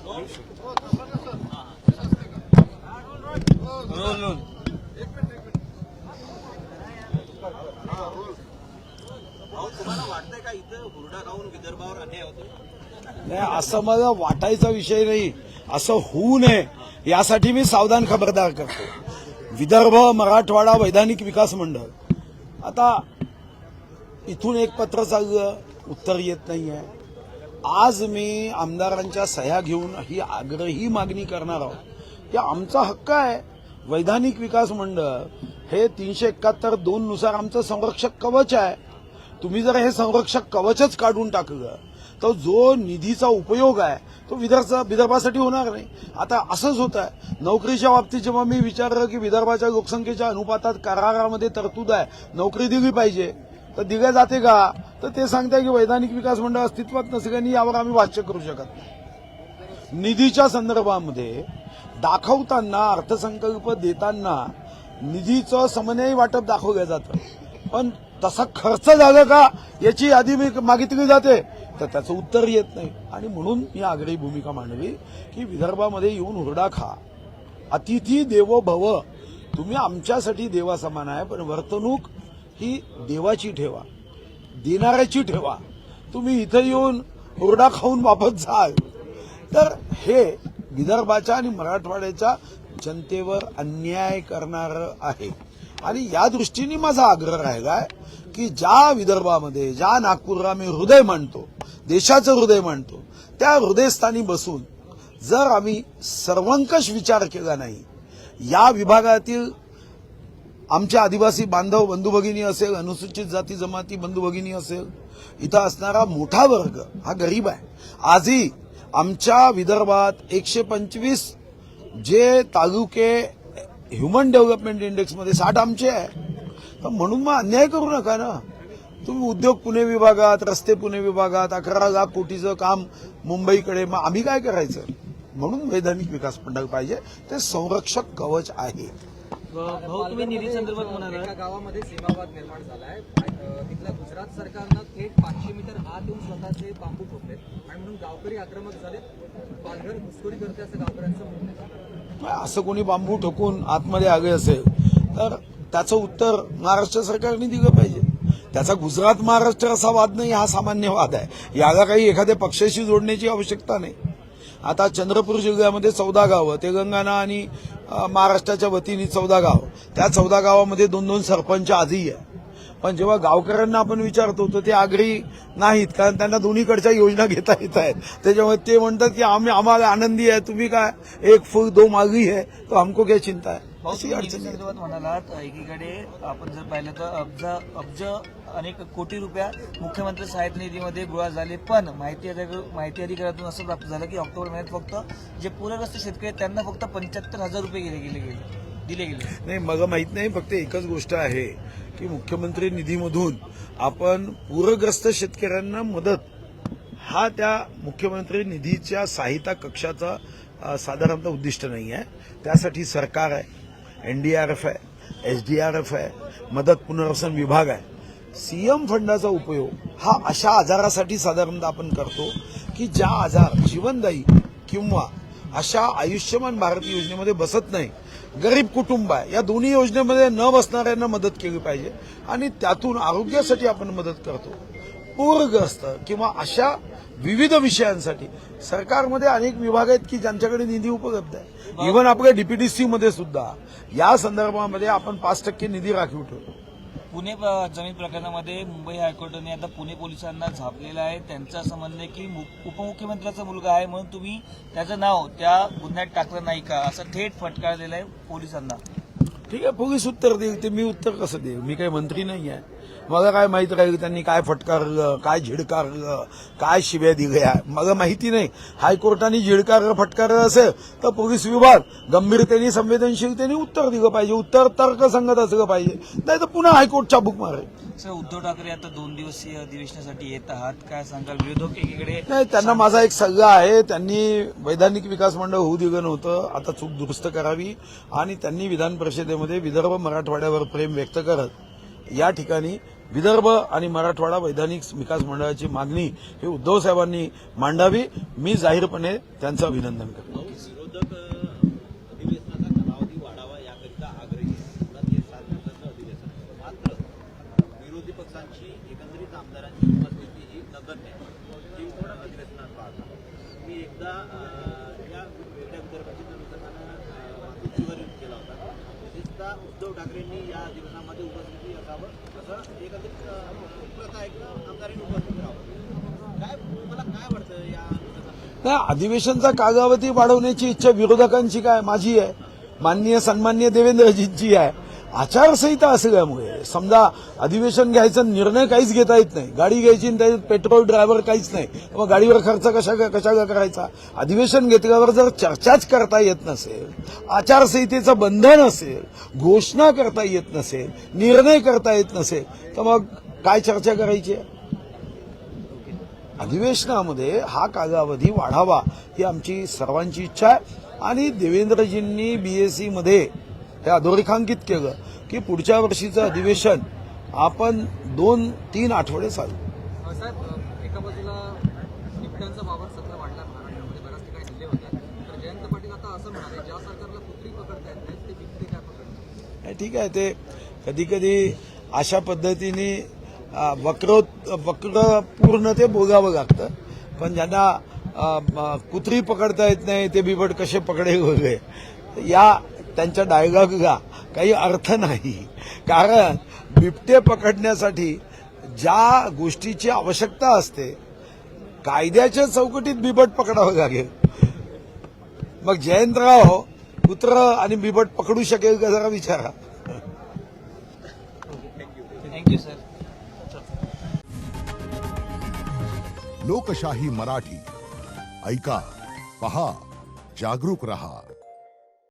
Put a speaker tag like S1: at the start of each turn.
S1: तुम्हाला वाटतंय का इथं हुरडा खाऊन विदर्भावर अन्याय होतो?
S2: नाही, असं मला वाटायचा विषय नाही. असं होऊ नये यासाठी मी सावधान खबरदार करतो. विदर्भ मराठवाडा वैधानिक विकास मंडळ, आता इथून एक पत्र चाललं, उत्तर येत नाहीये. आज मी आमदारांच्या सह्या घेऊन ही आग्रही मागणी करणार आहोत की आमचा हक्क आहे. वैधानिक विकास मंडळ हे 371(2) नुसार आमचं संरक्षक कवच आहे. तुम्ही जर हे संरक्षक कवचच काढून टाकलं तर जो निधीचा उपयोग आहे तो विदर्भासाठी होणार नाही. आता असंच होत आहे. नोकरीच्या बाबतीत जेव्हा मी विचारलं की विदर्भाच्या लोकसंख्येच्या अनुपातात करारामध्ये तरतूद आहे, नोकरी दिली पाहिजे, तर दिल्या जाते का? तर ते सांगताय की वैधानिक विकास मंडळ अस्तित्वात नसल्याने यावर आम्ही भाष्य करू शकत नाही. निधीच्या संदर्भामध्ये दाखवताना, अर्थसंकल्प देताना निधीचं समन्वयी वाटप दाखवलं जातं, पण तसा खर्च झाला का याची यादी मागितली जाते तर त्याचं उत्तर येत नाही. आणि म्हणून मी आग्रही भूमिका मांडली की विदर्भामध्ये येऊन हुरडा खा. अतिथी देवो भव. तुम्ही आमच्यासाठी देवा समान आहे, पण वर्तणूक ही देवाची ठेवा, देणाऱ्याची ठेवा. तुम्ही इथं येऊन हुरडा खाऊन वापस जाल तर हे विदर्भाच्या आणि मराठवाड्याच्या जनतेवर अन्याय करणारं आहे. आणि या दृष्टीने माझा आग्रह राहिलाय की ज्या विदर्भामध्ये, ज्या नागपूरला मी हृदय मानतो, देशाचं हृदय मानतो, त्या हृदयस्थानी बसून जर आम्ही सर्वंकष विचार केला नाही, या विभागातील आमच्या आदिवासी बांधव बंधू भगिनी असेल, अनुसूचित जाती जमाती बंधू भगिनी असेल, इथं असणारा मोठा वर्ग हा गरीब आहे. आजही आमच्या विदर्भात 125 जे तालुके ह्युमन डेव्हलपमेंट इंडेक्समध्ये 60 आमचे आहे. तर म्हणून मग अन्याय करू नका ना. तुम्ही उद्योग पुणे विभागात, रस्ते पुणे विभागात 11 लाख कोटीचं काम मुंबईकडे, मग आम्ही काय करायचं? म्हणून वैधानिक विकास मंडळ पाहिजे. ते संरक्षक कवच आहे.
S3: भाऊ, तुम्ही निधी संदर्भात म्हणाला एका गावामध्ये सीमावाद निर्माण झालाय. तिथल्या गुजरात सरकारनं थेट 500 मीटर आत येऊन स्वतःचे बांबू ठोकलेत आणि म्हणून गावकरी आक्रमक झाले. पालघर घुसखोरी करते असं गावकऱ्यांचं म्हणणं आहे.
S2: असं कोणी बांबू ठोकून आतमध्ये आले असेल तर त्याचं उत्तर महाराष्ट्र सरकारने दिलं पाहिजे. त्याचा गुजरात महाराष्ट्र असा वाद नाही, हा सामान्य वाद आहे. याला काही एखाद्या पक्षाशी जोडण्याची आवश्यकता नाही. आता चंद्रपूर जिल्ह्यामध्ये 14 गावं, तेलंगणा आणि महाराष्ट्राच्या वतीने 14 गाव, त्या 14 गावामध्ये 2-2 सरपंच आजही आहे. पण जेव्हा गावकऱ्यांना आपण विचारतो तर ते आग्रही नाहीत, कारण त्यांना दोन्हीकडच्या योजना घेता येत आहेत. त्याच्यामुळे ते म्हणतात की आम्हाला आनंदी आहे, तुम्ही काय एक फूल दो मागी है तो हमको क्या चिंता आहे. अशी अडचण
S3: संदर्भात म्हणालात, एकीकडे आपण जर पाहिलं तर अब्ज अनेक कोटी रुपया मुख्यमंत्री सहायता निधीमध्ये गोळा झाले. पण माहिती अधिकारातून असं प्राप्त झालं की ऑक्टोबर महिन्यात फक्त जे पूरग्रस्त शेतकरी आहेत त्यांना फक्त 75,000 रुपये दिले गेले.
S2: नाही, मला माहित नाही. फक्त एकच गोष्ट आहे की मुख्यमंत्री निधीमधून आपण पूरग्रस्त शेतकऱ्यांना मदत, हा त्या मुख्यमंत्री निधीच्या सहायता कक्षाचा साधारणतः उद्दिष्ट नाही आहे. त्यासाठी सरकार आहे, एनडीआरएफ आहे, एसडीआरएफ आहे, मदत पुनर्वसन विभाग आहे. सीएम फंडाचा उपयोग हा अशा आजारासाठी साधारणतः आपण करतो की ज्या आजार जीवनदायी किंवा अशा आयुष्यमान भारत योजनेमध्ये बसत नाही, गरीब कुटुंब आहे, या दोन्ही योजनेमध्ये न बसणाऱ्यांना मदत केली पाहिजे. आणि त्यातून आरोग्यासाठी आपण मदत करतो. पूरग्रस्त किंवा अशा विविध विषयांसाठी सरकारमध्ये अनेक विभाग आहेत की ज्यांच्याकडे निधी उपलब्ध आहे. इव्हन आपल्या डीपीडीसी मध्ये सुद्धा या संदर्भामध्ये आपण 5% निधी राखीव ठेवतो.
S3: पुणे जमीन प्रकरणामध्ये मुंबई हायकोर्टाने आता पुणे पोलिसांना झापलेलं आहे. त्यांचं असं म्हणणं आहे की उपमुख्यमंत्र्याचा मुलगा आहे म्हणून तुम्ही त्याचं नाव त्या गुन्ह्यात टाकलं नाही का, असं थेट फटकार दिला आहे पोलिसांना.
S2: ठीक आहे, पोलीस उत्तर देईल. ते मी उत्तर कसं देईल? मी काही मंत्री नाही आहे. मला काय माहित राहील त्यांनी काय फटकारलं, काय झिडकारलं, काय शिव्या दिल्या, मला माहिती नाही. हायकोर्टाने झिडकारलं फटकारलं असेल तर पोलीस विभाग गंभीरतेने संवेदनशीलतेने उत्तर दिलं पाहिजे. उत्तर तर्कसंगत असलं पाहिजे, नाही तर पुन्हा हायकोर्ट चाबूक मारेल.
S3: सर, उद्धव ठाकरे आता 2 दिवसीय अधिवेशनासाठी येत आहात, काय सांगाल? विरोधक एकीकडे
S2: नाही, त्यांना माझा एक सल्ला आहे. त्यांनी वैधानिक विकास मंडळ होऊ दिलं नव्हतं, आता चूक दुरुस्त करावी. आणि त्यांनी विधान परिषदेमध्ये विदर्भ मराठवाड्यावर प्रेम व्यक्त करत या ठिकाणी विदर्भ आणि मराठवाडा वैधानिक विकास मंडळाची मागणी ही उद्धव साहेबांनी मांडावी. मी जाहीरपणे त्यांचं अभिनंदन करतो.
S1: विरोधक अधिवेशनाचा कालावधी वाढावा याकरिता आग्रही आहे. मुळात हे 7 दिवसाचं अधिवेशन आहे. मात्र विरोधी पक्षांची एकंदरीत आमदारांची उपस्थिती ही नगण्य आहे. ती थोडं अधिवेशनात पाहता मी एकदा या वेगळ्या विदर्भाची निवेदनानं मातुश्रीवर केला होता. विशेषतः उद्धव ठाकरेंनी या अधिवेशनामध्ये उपस्थिती असावं असं एकंदरीत प्रथा आहे किंवा आमदारांनी उपस्थित राहावं. काय मला काय वाटतं या अनुषंगाने?
S2: नाही, अधिवेशनचा कालावधी वाढवण्याची इच्छा विरोधकांची काय, माझी आहे, माननीय सन्माननीय देवेंद्रजींची आहे. आचारसंहिता असल्यामुळे समजा अधिवेशन घ्यायचा निर्णय काहीच घेता येत नाही. गाडी घ्यायची आणि त्याच्यात पेट्रोल ड्रायव्हर काहीच नाही, मग गाडीवर खर्च कशाला करायचा. अधिवेशन घेतल्यावर जर चर्चाच करता येत नसेल, आचारसंहितेचं बंधन असेल, घोषणा करता येत नसेल, निर्णय करता येत नसेल, तर मग काय चर्चा करायची आहे. अधिवेशनामध्ये हा कालावधी वाढावा ही आमची सर्वांची इच्छा आहे. आणि देवेंद्रजींनी बीएससी मध्ये हे अधोरेखांकित केलं की पुढच्या वर्षीचं अधिवेशन आपण 2-3 आठवडे चालू.
S4: साहेब, एका बाजूला बिबट्यांचा वावर सध्या वाढला महाराष्ट्रामध्ये, बऱ्याच ठिकाणी हल्ले होतात. तर जयंत पाटील आता असं म्हणाले, ज्या सरकारला कुत्री पकडता येत नाही ते बिबटे काय पकडतात.
S2: ठीक आहे, ते कधी कधी अशा पद्धतीने वक्र पूर्ण ते बोलावं लागतं. पण ज्यांना कुत्री पकडता येत नाही ते बिबट कसे पकडेल वगैरे या त्यांच्या डायलॉगला काही अर्थ नाही. कारण बिबटे पकडण्यासाठी ज्या गोष्टीची आवश्यकता असते कायद्याच्या चौकटीत बिबट पकडावं लागेल. मग जयंतराव कुत्र आणि बिबट पकडू शकेल का जरा विचारा.
S3: Thank you sir.
S5: लोकशाही मराठी ऐका, पहा, जागरूक रहा.